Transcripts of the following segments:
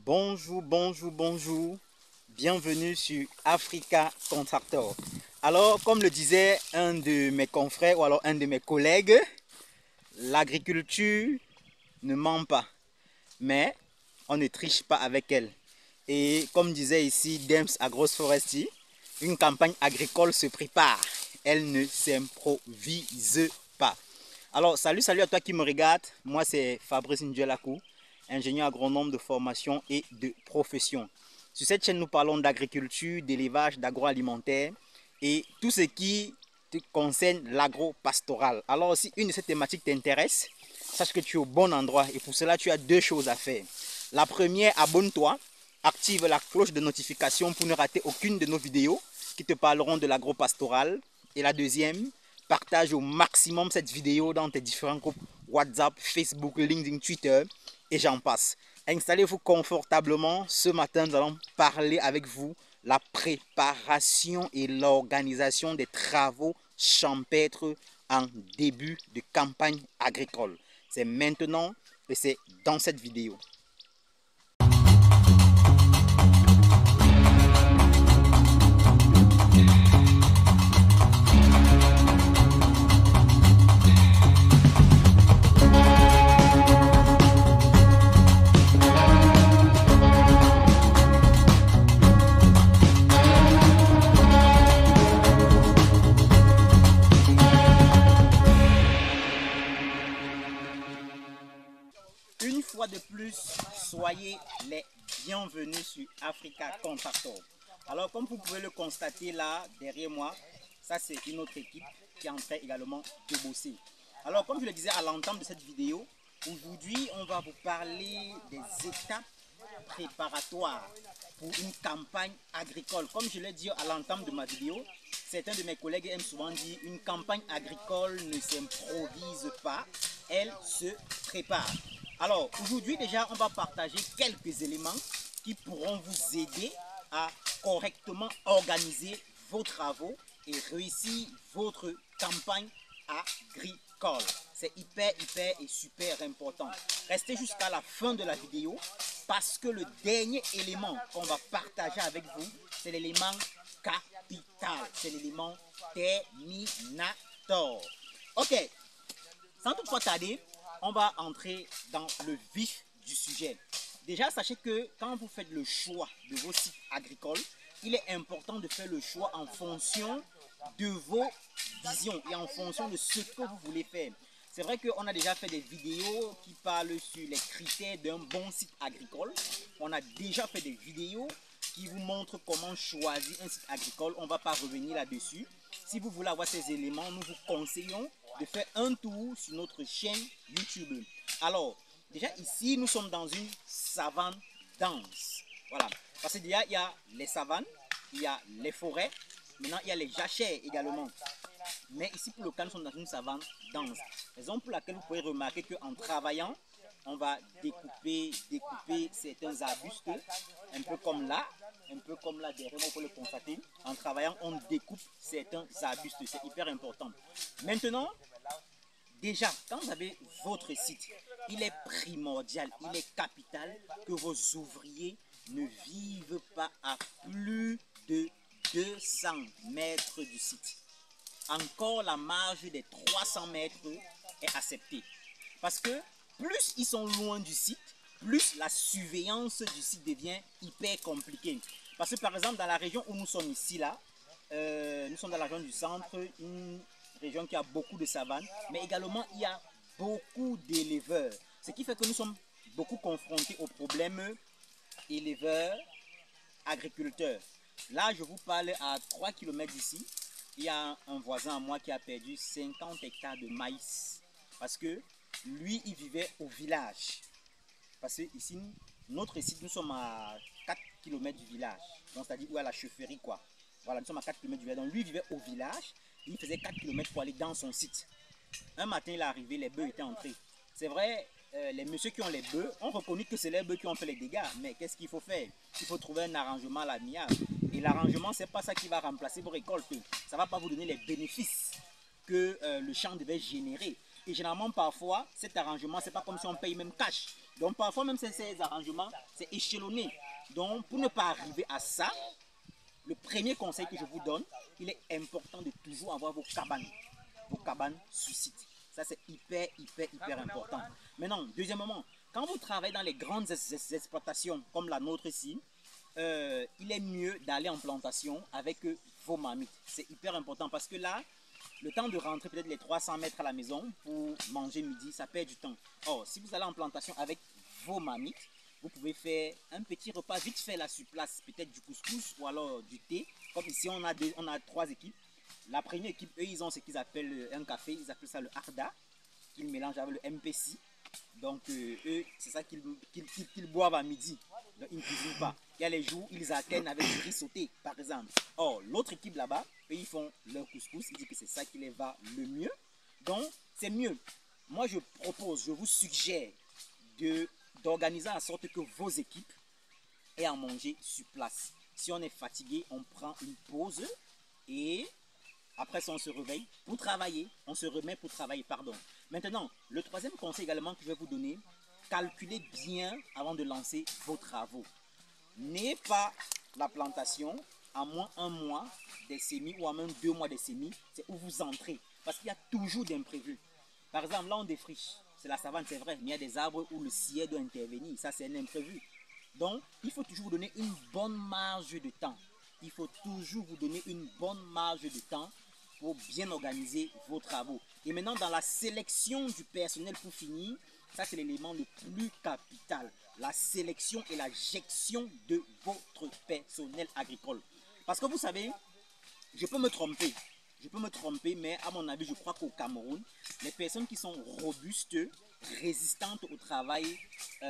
Bonjour, bonjour, bonjour. Bienvenue sur Africa Contractor. Alors, comme le disait un de mes confrères ou alors un de mes collègues, l'agriculture ne ment pas, mais on ne triche pas avec elle. Et comme disait ici Dems Agroforestry, une campagne agricole se prépare, elle ne s'improvise pas. Alors, salut à toi qui me regarde. Moi, c'est Fabrice Ndjelakou, ingénieur agronome de formation et de profession. Sur cette chaîne, nous parlons d'agriculture, d'élevage, d'agroalimentaire et tout ce qui te concerne l'agro-pastoral. Alors, si une de ces thématiques t'intéresse, sache que tu es au bon endroit et pour cela, tu as deux choses à faire. La première, abonne-toi, active la cloche de notification pour ne rater aucune de nos vidéos qui te parleront de l'agro-pastoral. Et la deuxième, partage au maximum cette vidéo dans tes différents groupes WhatsApp, Facebook, LinkedIn, Twitter et j'en passe. Installez-vous confortablement. Ce matin, nous allons parler avec vous la préparation et l'organisation des travaux champêtres en début de campagne agricole. C'est maintenant et c'est dans cette vidéo. Une fois de plus, soyez les bienvenus sur Africa Contractor. Alors, comme vous pouvez le constater là, derrière moi, ça c'est une autre équipe qui est en train également de bosser. Alors, comme je le disais à l'entame de cette vidéo, aujourd'hui, on va vous parler des étapes préparatoires pour une campagne agricole. Comme je l'ai dit à l'entame de ma vidéo, certains de mes collègues aiment souvent dire une campagne agricole ne s'improvise pas, elle se prépare. Alors aujourd'hui déjà on va partager quelques éléments qui pourront vous aider à correctement organiser vos travaux et réussir votre campagne agricole. C'est hyper et super important. Restez jusqu'à la fin de la vidéo parce que le dernier élément qu'on va partager avec vous, c'est l'élément capital, c'est l'élément terminator. Ok, sans toutefois tarder, on va entrer dans le vif du sujet. Déjà, sachez que quand vous faites le choix de vos sites agricoles, il est important de faire le choix en fonction de vos visions et en fonction de ce que vous voulez faire. C'est vrai qu'on a déjà fait des vidéos qui parlent sur les critères d'un bon site agricole. On a déjà fait des vidéos qui vous montrent comment choisir un site agricole. On ne va pas revenir là-dessus. Si vous voulez avoir ces éléments, nous vous conseillons de faire un tour sur notre chaîne YouTube. Alors, déjà ici, nous sommes dans une savane dense. Voilà. Parce que déjà, il y a les savanes, il y a les forêts, maintenant il y a les jachères également. Mais ici, pour le cas, nous sommes dans une savane dense. Raison pour laquelle vous pouvez remarquer qu'en travaillant, on va découper certains arbustes, un peu comme là derrière, vous pouvez le constater. En travaillant, on découpe certains arbustes, c'est hyper important. Maintenant, déjà, quand vous avez votre site, il est primordial, il est capital que vos ouvriers ne vivent pas à plus de 200 mètres du site. Encore la marge des 300 mètres est acceptée. Parce que plus ils sont loin du site, plus la surveillance du site devient hyper compliquée. Parce que par exemple, dans la région où nous sommes ici, là, nous sommes dans la région du centre, une région qui a beaucoup de savanes, mais également il y a beaucoup d'éleveurs. Ce qui fait que nous sommes beaucoup confrontés aux problèmes éleveurs-agriculteurs. Là, je vous parle à 3 km d'ici. Il y a un voisin à moi qui a perdu 50 hectares de maïs. Parce que lui, il vivait au village. Parce que ici, notre site, nous sommes à 4 km du village. Donc, c'est-à-dire où il y a la chaufferie, quoi. Voilà, nous sommes à 4 km du village. Donc, lui, il vivait au village. Il faisait 4 km pour aller dans son site. Un matin, il est arrivé, les bœufs étaient entrés. C'est vrai, les messieurs qui ont les bœufs ont reconnu que c'est les bœufs qui ont fait les dégâts. Mais qu'est-ce qu'il faut faire? Il faut trouver un arrangement à l'amiable. Et l'arrangement, ce n'est pas ça qui va remplacer vos récoltes. Ça ne va pas vous donner les bénéfices que le champ devait générer. Et généralement, parfois, cet arrangement, ce n'est pas comme si on paye même cash. Donc parfois même ces arrangements, c'est échelonné. Donc pour ne pas arriver à ça, le premier conseil que je vous donne, il est important de toujours avoir vos cabanes sur site. Ça c'est hyper important. Maintenant, deuxièmement, quand vous travaillez dans les grandes exploitations comme la nôtre ici, il est mieux d'aller en plantation avec vos marmites. C'est hyper important parce que là, le temps de rentrer peut-être les 300 mètres à la maison pour manger midi, ça perd du temps. Or, si vous allez en plantation avec vos marmites, vous pouvez faire un petit repas vite fait là sur place, peut-être du couscous ou alors du thé. Comme ici, on a 3 équipes. La première équipe, eux, ils ont ce qu'ils appellent un café, ils appellent ça le Arda, qu'ils mélangent avec le MPC. Donc, eux, c'est ça qu'ils boivent à midi. Donc, ils ne cuisinent pas. Il y a les jours, ils alternent avec du riz sauté, par exemple. Or, l'autre équipe là-bas, eux, ils font leur couscous. Ils disent que c'est ça qui les va le mieux. Donc, c'est mieux. Moi, je propose, je vous suggère d'organiser en sorte que vos équipes aient à manger sur place. Si on est fatigué, on prend une pause et après ça, on se réveille pour travailler. On se remet pour travailler, pardon. Maintenant, le troisième conseil également que je vais vous donner, calculez bien avant de lancer vos travaux. N'ayez pas la plantation à moins 1 mois des semis ou à même 2 mois des semis. C'est où vous entrez. Parce qu'il y a toujours d'imprévus. Par exemple, là, on défriche. C'est la savane, c'est vrai. Mais il y a des arbres où le ciel doit intervenir. Ça, c'est un imprévu. Donc, il faut toujours vous donner une bonne marge de temps. Il faut toujours vous donner une bonne marge de temps pour bien organiser vos travaux. Et maintenant, dans la sélection du personnel pour finir, ça c'est l'élément le plus capital. La sélection et la gestion de votre personnel agricole. Parce que vous savez, je peux me tromper. Mais à mon avis, je crois qu'au Cameroun, les personnes qui sont robustes, résistantes au travail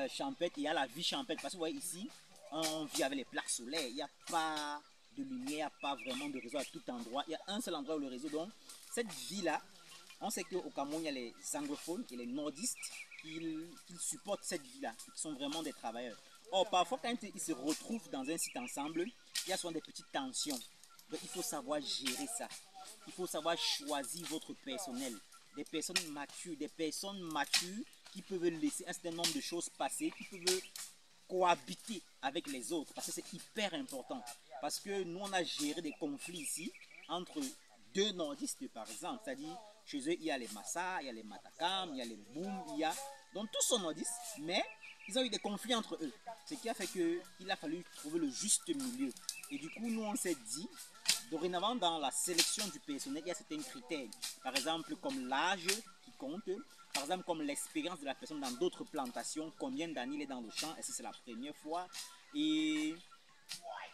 champêtre et à la vie champêtre, parce que vous voyez ici, on vit avec les plaques solaires, il n'y a pas de lumière, il n'y a pas vraiment de réseau à tout endroit, il y a un seul endroit où le réseau, donc cette vie-là, on sait qu'au Cameroun, il y a les anglophones et les nordistes qui supportent cette vie-là, qui sont vraiment des travailleurs. Or, parfois, quand ils se retrouvent dans un site ensemble, il y a souvent des petites tensions. Donc, il faut savoir gérer ça. Il faut savoir choisir votre personnel. Des personnes matures qui peuvent laisser un certain nombre de choses passer, qui peuvent cohabiter avec les autres. Parce que c'est hyper important. Parce que nous, on a géré des conflits ici entre 2 nordistes, par exemple. C'est-à-dire, chez eux, il y a les Massa, il y a les Matakam, il y a les Boum, il y a... Donc, tous sont nordistes, mais ils ont eu des conflits entre eux. Ce qui a fait qu'il a fallu trouver le juste milieu. Et du coup, nous, on s'est dit, dorénavant, dans la sélection du personnel, il y a certains critères. Par exemple, comme l'âge qui compte. Par exemple, comme l'expérience de la personne dans d'autres plantations. Combien d'années il est dans le champ? Est-ce que c'est la première fois? Et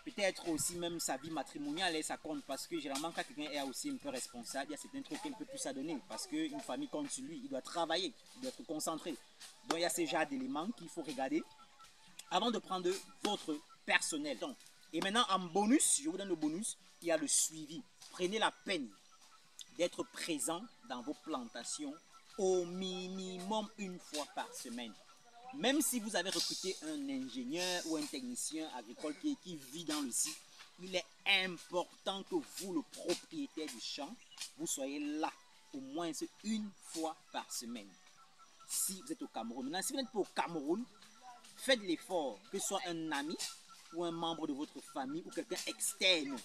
peut-être aussi même sa vie matrimoniale, ça compte. Parce que généralement, quand quelqu'un est aussi un peu responsable, il y a certains trucs qu'il ne peut plus à donner. Parce qu'une famille compte sur lui. Il doit travailler. Il doit être concentré. Donc, il y a ce genre d'éléments qu'il faut regarder avant de prendre votre personnel. Donc, et maintenant, en bonus, je vous donne le bonus, il y a le suivi. Prenez la peine d'être présent dans vos plantations au minimum 1 fois par semaine. Même si vous avez recruté un ingénieur ou un technicien agricole qui vit dans le site, il est important que vous, le propriétaire du champ, vous soyez là au moins 1 fois par semaine. Si vous êtes au Cameroun. Maintenant, si vous n'êtes pas au Cameroun, faites l'effort, que ce soit un ami ou un membre de votre famille ou quelqu'un externe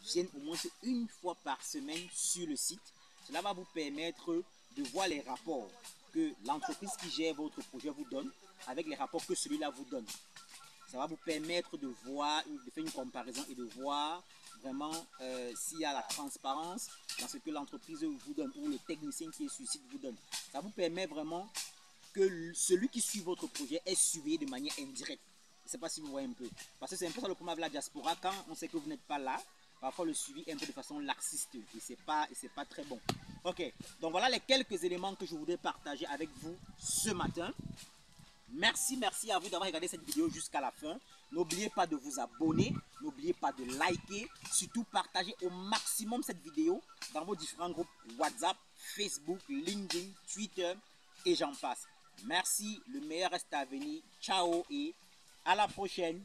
vienne au moins 1 fois par semaine sur le site. Cela va vous permettre de voir les rapports que l'entreprise qui gère votre projet vous donne avec les rapports que celui-là vous donne. Ça va vous permettre de voir, de faire une comparaison et de voir vraiment s'il y a la transparence dans ce que l'entreprise vous donne ou le technicien qui est sur le site vous donne. Ça vous permet vraiment que celui qui suit votre projet est suivi de manière indirecte. Je ne sais pas si vous voyez un peu. Parce que c'est un peu ça le problème avec la diaspora. Quand on sait que vous n'êtes pas là, parfois le suivi est un peu de façon laxiste. Et ce n'est pas très bon. Ok, donc voilà les quelques éléments que je voudrais partager avec vous ce matin. Merci à vous d'avoir regardé cette vidéo jusqu'à la fin. N'oubliez pas de vous abonner, n'oubliez pas de liker, surtout partagez au maximum cette vidéo dans vos différents groupes WhatsApp, Facebook, LinkedIn, Twitter et j'en passe. Merci, le meilleur reste à venir. Ciao et à la prochaine.